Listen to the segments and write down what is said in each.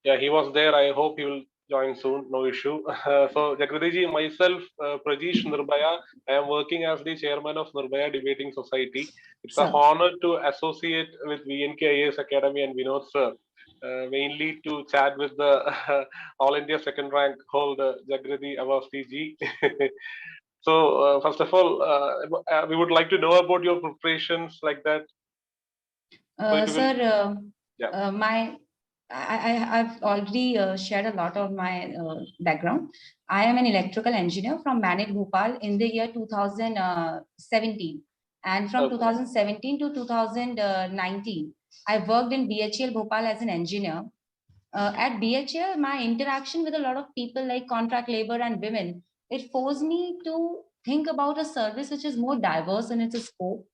Yeah, he was there. I hope he will join soon. No issue. So, Jagrati ji, myself, Prejish Nirbhaya, I am working as the chairman of Nirbhaya Debating Society. It's an Sir. honor to associate with VNK IAS Academy and Vinod sir, mainly to chat with the All India second rank holder Jagrati Awasthi ji. So, first of all, we would like to know about your preparations like that. So it will, Sir, yeah. I've already shared a lot of my background. I am an electrical engineer from Manit Bhopal in the year 2017. And from Okay. 2017 to 2019, I worked in BHEL Bhopal as an engineer. At BHEL, my interaction with a lot of people like contract labor and women, it forced me to think about a service which is more diverse in its scope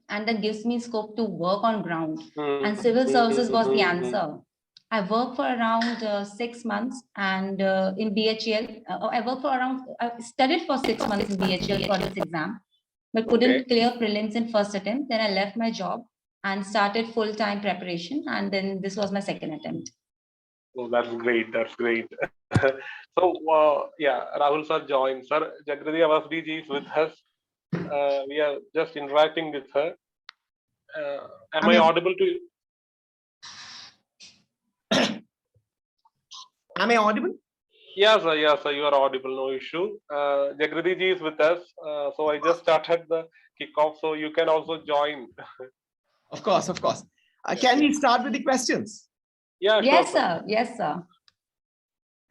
and that gives me scope to work on ground. And civil services was the answer. I worked for around 6 months and in BHEL, I studied for 6 months in BHEL for this exam, but couldn't clear prelims in first attempt. Then I left my job and started full-time preparation. And then this was my second attempt. Oh, that's great. That's great. So, yeah, Rahul sir joined. Sir, Jagrati Awasthi ji is with us. We are just interacting with her. Am I audible to you? Am I audible? Yes, sir. Yes, sir. You are audible. No issue. Jagrati ji is with us. So I just started the kickoff. So you can also join. Of course, of course. Can we start with the questions? Yeah, Yes, sure, sir. Yes, sir.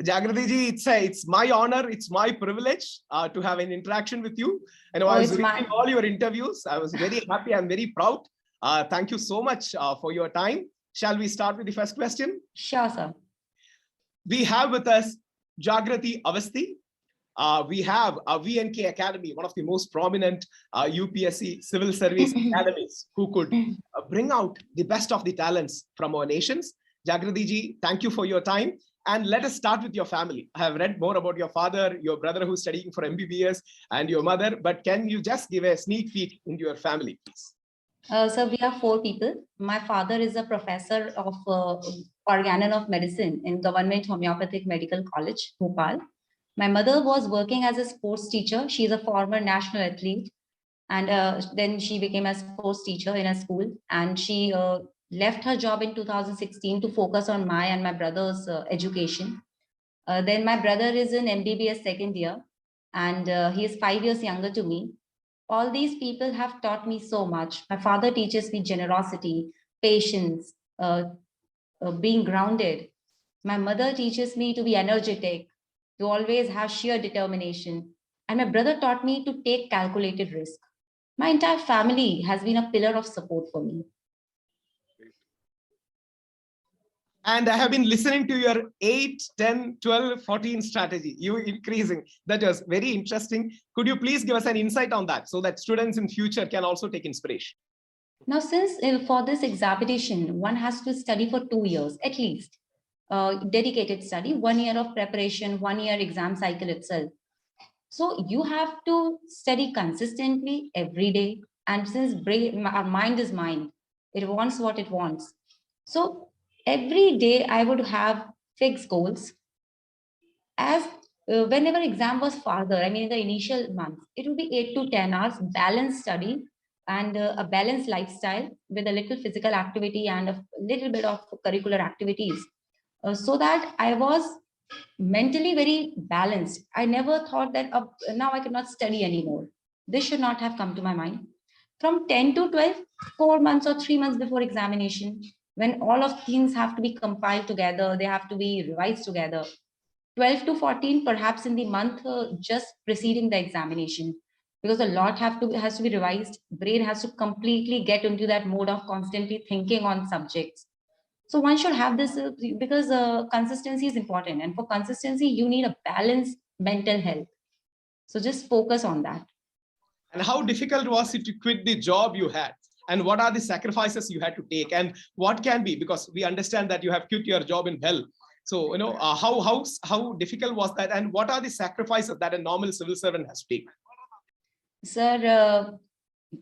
Jagrati ji, it's my honor, it's my privilege to have an interaction with you. And I was reading all your interviews. I was very happy. I'm very proud. Thank you so much for your time. Shall we start with the first question? Sure, sir. We have with us Jagrati Awasthi. We have a VNK Academy, one of the most prominent UPSC civil service academies who could bring out the best of the talents from our nations. Jagrati ji, thank you for your time. And let us start with your family. I have read more about your father, your brother who's studying for MBBS, and your mother. But can you just give a sneak peek into your family, please? So we are 4 people. My father is a professor of organon of medicine in Government Homeopathic Medical College, Bhopal. My mother was working as a sports teacher. She's a former national athlete. And then she became a sports teacher in a school. And she left her job in 2016 to focus on my and my brother's education. Then my brother is in MBBS second year. And he is 5 years younger to me. All these people have taught me so much. My father teaches me generosity, patience, being grounded. My mother teaches me to be energetic, to always have sheer determination. And my brother taught me to take calculated risk. My entire family has been a pillar of support for me. And I have been listening to your 8, 10, 12, 14 strategy. You increasing. That was very interesting. Could you please give us an insight on that so that students in future can also take inspiration? Now, since for this examination, one has to study for 2 years at least. Dedicated study, 1 year of preparation, 1 year exam cycle itself. So you have to study consistently every day. And since our mind is mind, it wants what it wants. So every day I would have fixed goals. As whenever exam was farther, I mean, in the initial months, it would be 8 to 10 hours, balanced study and a balanced lifestyle with a little physical activity and a little bit of curricular activities. So that I was mentally very balanced. I never thought that now I cannot study anymore. This should not have come to my mind. From 10 to 12, 4 months or 3 months before examination, when all of things have to be compiled together, they have to be revised together. 12 to 14, perhaps in the month just preceding the examination, because a lot has to be revised. Brain has to completely get into that mode of constantly thinking on subjects. So one should have this because consistency is important. And for consistency, you need a balanced mental health. So just focus on that. And how difficult was it to quit the job you had? And what are the sacrifices you had to take? And what can be, because we understand that you have quit your job in hell. So, how difficult was that? And what are the sacrifices that a normal civil servant has to take? Sir,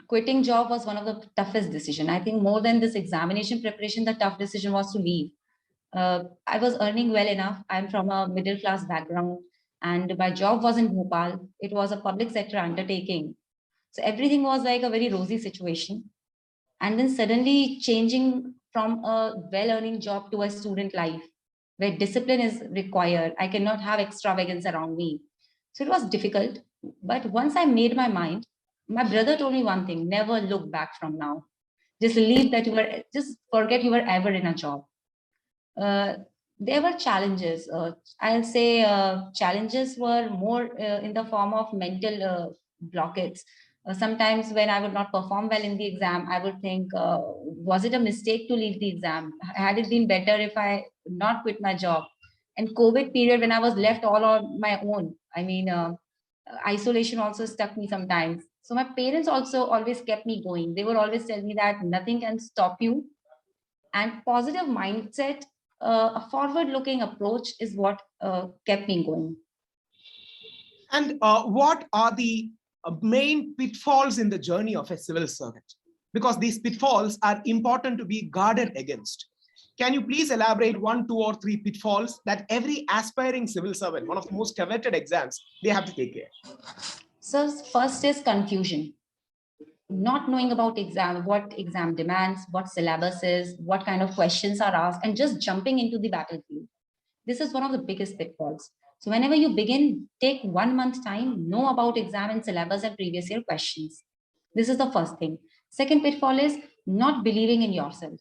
quitting job was one of the toughest decisions. I think more than this examination preparation, the tough decision was to leave. I was earning well enough. I'm from a middle class background, and my job was in Bhopal. It was a public sector undertaking. So everything was like a very rosy situation. And then suddenly changing from a well earning job to a student life where discipline is required. I cannot have extravagance around me. So it was difficult. But once I made my mind, my brother told me one thing: never look back from now. Just leave that you were, just forget you were ever in a job. uh, there were challenges. I'll say challenges were more in the form of mental blockades. Sometimes when I would not perform well in the exam, I would think, was it a mistake to leave the exam? Had it been better if I not quit my job? And COVID period, when I was left all on my own, I mean, isolation also stuck me sometimes. So my parents also always kept me going. They would always tell me that nothing can stop you, and positive mindset, a forward looking approach is what kept me going. And what are the main pitfalls in the journey of a civil servant? Because these pitfalls are important to be guarded against. Can you please elaborate 1, 2, or 3 pitfalls that every aspiring civil servant, one of the most coveted exams, they have to take care? So first is confusion, not knowing about exam, what exam demands, what syllabus is, what kind of questions are asked, and just jumping into the battlefield. This is one of the biggest pitfalls. So whenever you begin, take 1 month time, know about exam and syllabus and previous year questions. This is the first thing. Second pitfall is not believing in yourself.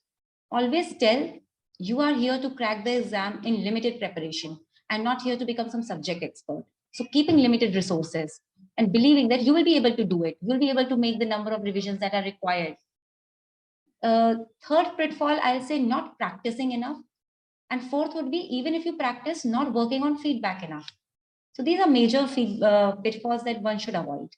Always tell you are here to crack the exam in limited preparation and not here to become some subject expert. So keeping limited resources and believing that you will be able to do it. You'll be able to make the number of revisions that are required. Third pitfall, I'll say not practicing enough. And fourth would be, even if you practice, not working on feedback enough. So these are major pitfalls that one should avoid.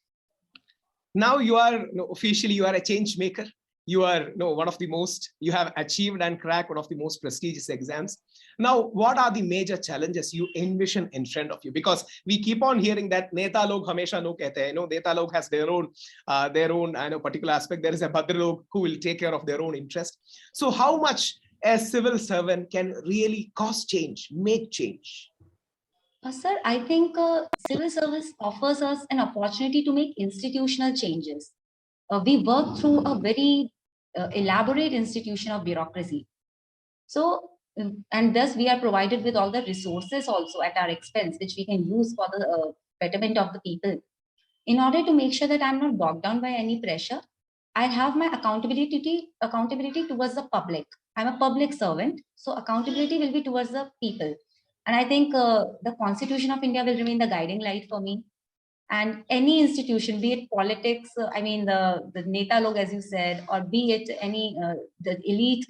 Now you are officially you are a change maker. You are one of the most, you have achieved and cracked one of the most prestigious exams. Now, what are the major challenges you envision in front of you? Because we keep on hearing that Neta log hamesha no kehte hain. Neta log has their own particular aspect. There is a Bhadra log who will take care of their own interest. So how much a civil servant can really cause change, make change? Sir, I think civil service offers us an opportunity to make institutional changes. We work through a very elaborate institution of bureaucracy. So, and thus we are provided with all the resources also at our expense, which we can use for the betterment of the people. In order to make sure that I'm not bogged down by any pressure, I have my accountability towards the public. I'm a public servant, so accountability will be towards the people. And I think the Constitution of India will remain the guiding light for me. And any institution, be it politics, the Neta log, as you said, or be it any the elite,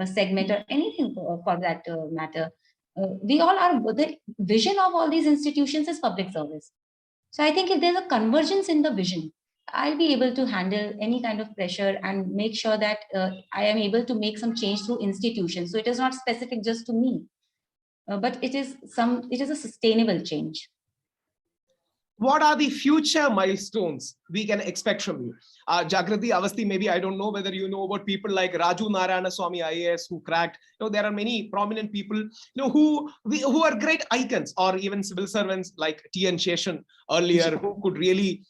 segment or anything for that matter, we all are. The vision of all these institutions is public service. So I think if there's a convergence in the vision, I'll be able to handle any kind of pressure and make sure that I am able to make some change through institutions. So it is not specific just to me, but it is a sustainable change. What are the future milestones we can expect from you? Jagrati Awasthi, maybe I don't know whether you know about people like Raju Narayana Swami IAS who cracked. There are many prominent people who are great icons, or even civil servants like T.N. Sheshan earlier, who could really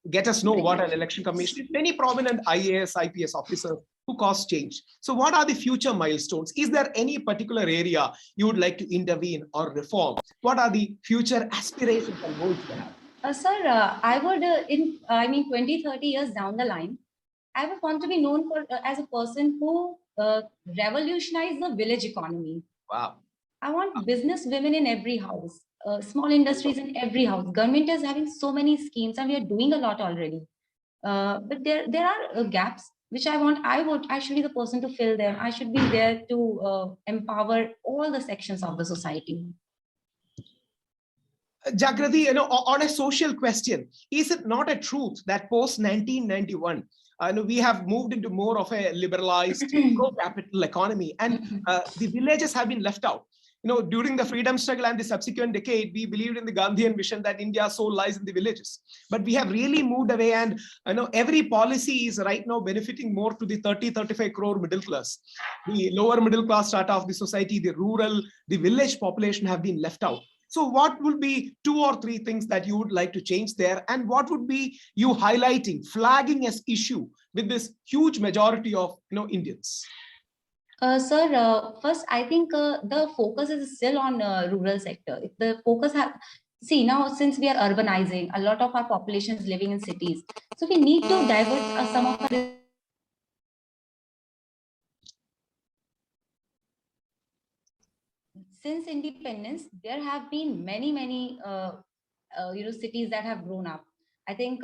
get us know what an election commission is. Many prominent IAS, IPS officers who cause change. So what are the future milestones? Is there any particular area you would like to intervene or reform? What are the future aspirations and goals you have? Sir, I would, 20, 30 years down the line, I would want to be known for as a person who revolutionized the village economy. Wow. I want business women in every house, small industries in every house. Government is having so many schemes and we are doing a lot already. But there are gaps which I should be the person to fill them. I should be there to empower all the sections of the society. Jagrati, on a social question, is it not a truth that post 1991, we have moved into more of a liberalized pro-capital economy, and the villages have been left out? during the freedom struggle and the subsequent decade, we believed in the Gandhian vision that India's soul lies in the villages. But we have really moved away, and every policy is right now benefiting more to the 30-35 crore middle class. The lower middle class strata of the society, the rural, the village population have been left out. So what would be 2 or 3 things that you would like to change there? And what would be you highlighting, flagging as issue with this huge majority of Indians? Sir, first, I think the focus is still on rural sector. If the focus see now, since we are urbanizing, a lot of our population is living in cities. So we need to divert some of our. Since independence, there have been many cities that have grown up. I think,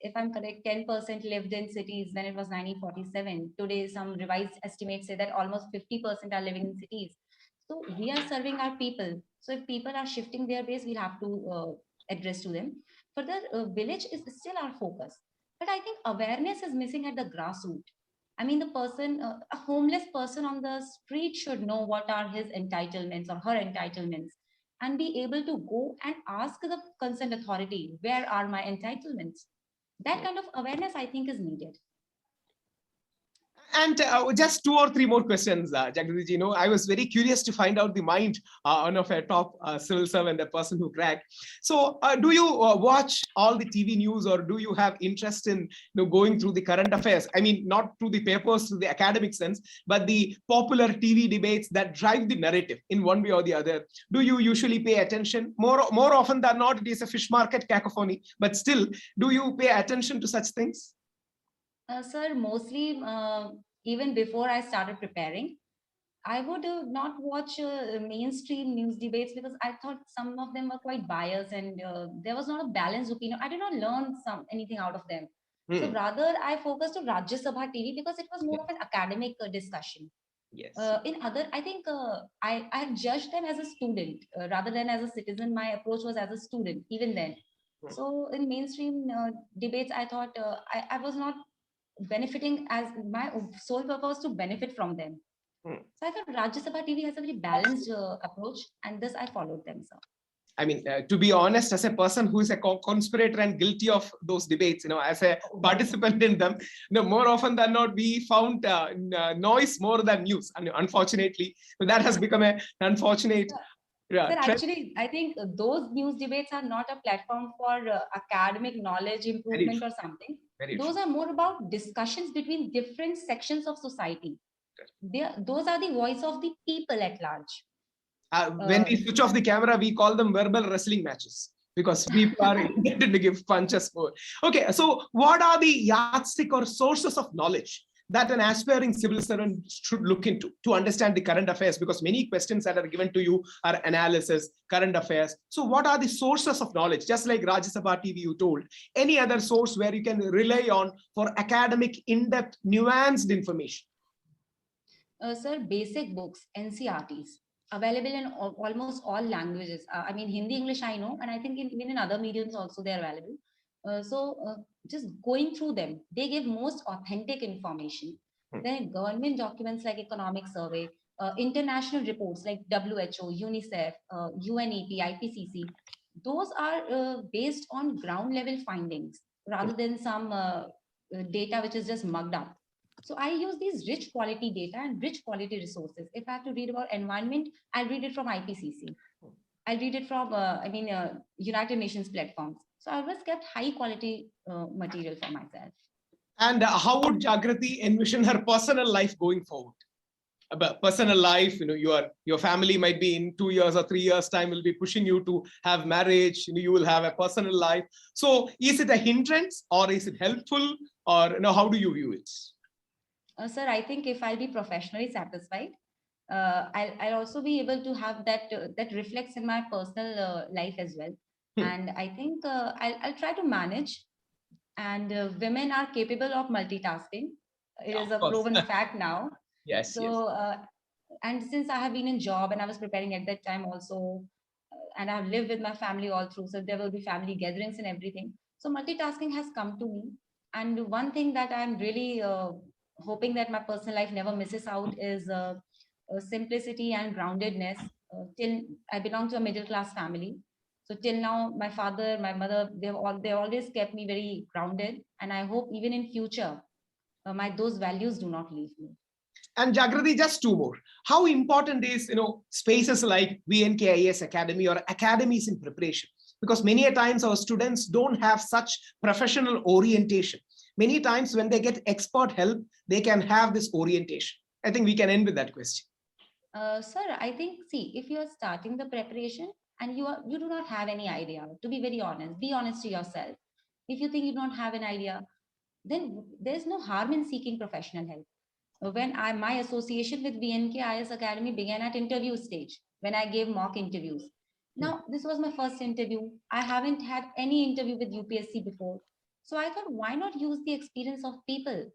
if I'm correct, 10% lived in cities when it was 1947. Today, some revised estimates say that almost 50% are living in cities. So we are serving our people. So if people are shifting their base, we have to address to them. Further, village is still our focus. But I think awareness is missing at the grassroots. I mean, a homeless person on the street should know what are his entitlements or her entitlements, and be able to go and ask the concerned authority, where are my entitlements? That kind of awareness, I think, is needed. And just 2 or 3 more questions, Jagrati. I was very curious to find out the mind of a top civil servant, a person who cracked. So do you watch all the TV news, or do you have interest in going through the current affairs? I mean, not through the papers, through the academic sense, but the popular TV debates that drive the narrative in one way or the other. Do you usually pay attention? More often than not, it is a fish market cacophony, but still, do you pay attention to such things? Sir, mostly, even before I started preparing, I would not watch mainstream news debates, because I thought some of them were quite biased, and there was not a balanced opinion. I did not learn anything out of them. So rather, I focused on Rajya Sabha TV, because it was more of an academic discussion. Yes. I think I judged them as a student rather than as a citizen. My approach was as a student, even then. So in mainstream debates, I thought I was not benefiting, as my sole purpose to benefit from them. So I thought Rajya Sabha TV has a very balanced approach, and this I followed them, sir. I mean, to be honest, as a person who is a conspirator and guilty of those debates, as a participant in them, more often than not, we found noise more than news. And unfortunately, that has become an unfortunate. Sir, actually, I think those news debates are not a platform for academic knowledge improvement or something. Those are more about discussions between different sections of society. Those are the voice of the people at large. When we switch off the camera, we call them verbal wrestling matches, because people are intended to give punches for. Okay, so what are the yardstick or sources of knowledge that an aspiring civil servant should look into to understand the current affairs? Because many questions that are given to you are analysis, current affairs. So what are the sources of knowledge? Just like Rajya Sabha TV, you told, any other source where you can rely on for academic, in-depth, nuanced information? Sir, basic books, NCRTs, available in almost all languages. I mean, Hindi, English, I know, and I think even in other mediums also they are available. Just going through them, they give most authentic information. Then government documents like economic survey, international reports like WHO, UNICEF, UNEP, IPCC, those are based on ground level findings rather than some data which is just mugged up. So I use these rich quality data and rich quality resources. If I have to read about environment, I'll read it from IPCC. I'll read it from, United Nations platforms. So I always kept high quality material for myself. And how would Jagrati envision her personal life going forward? About personal life, your family might be in 2 years or 3 years time will be pushing you to have marriage. You will have a personal life. So is it a hindrance, or is it helpful, or how do you view it? Sir, I think if I'll be professionally satisfied, I'll also be able to have that reflects in my personal life as well. And I think I'll try to manage. And women are capable of multitasking. It is a proven fact now. Yes. So, and since I have been in job and I was preparing at that time also, and I've lived with my family all through, so there will be family gatherings and everything. So multitasking has come to me. And one thing that I'm really hoping that my personal life never misses out is simplicity and groundedness. till I belong to a middle class family. So till now, my father, my mother, they always kept me very grounded, and I hope even in future, those values do not leave me. And Jagrati, just two more. How important is, spaces like VNK Academy or academies in preparation? Because many a times our students don't have such professional orientation. Many times when they get expert help, they can have this orientation. I think we can end with that question. Sir, I think, see, if you are starting the preparation and you do not have any idea, to be very honest, be honest to yourself. If you think you don't have an idea, then there's no harm in seeking professional help. When my association with VNK IS Academy began at interview stage, when I gave mock interviews. Now, this was my first interview. I haven't had any interview with UPSC before. So I thought, why not use the experience of people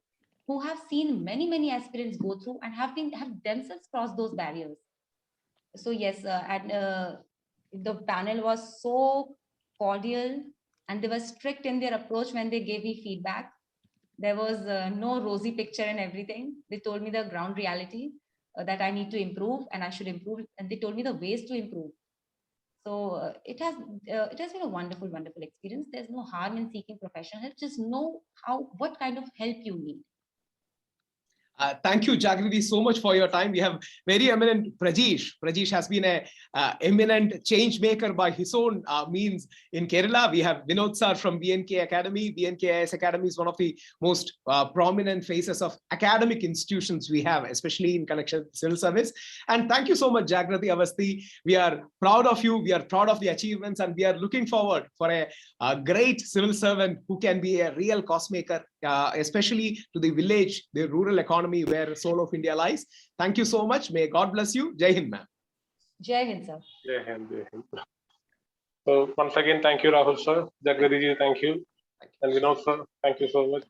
who have seen many aspirants go through and have themselves crossed those barriers. So yes, the panel was so cordial, and they were strict in their approach when they gave me feedback. There was no rosy picture and everything. They told me the ground reality, that I need to improve and I should improve, and they told me the ways to improve. So it has been a wonderful experience. There's no harm in seeking professional help. Just know what kind of help you need. Thank you, Jagrati, so much for your time. We have very eminent Prejish. Prejish has been a eminent change maker by his own means in Kerala. We have Vinod sir from VNK Academy. VNK IS Academy is one of the most prominent faces of academic institutions we have, especially in connection with civil service. And thank you so much, Jagrati Awasthi. We are proud of you. We are proud of the achievements, and we are looking forward for a great civil servant who can be a real cost maker, especially to the village, the rural economy where soul of India lies. Thank you so much. May God bless you. Jai Hind, ma'am. Jai Hind, sir. Jai Hind, Jai Hind. So once again, thank you, Rahul sir. Jagrati ji, thank you. And Vinod sir, thank you so much.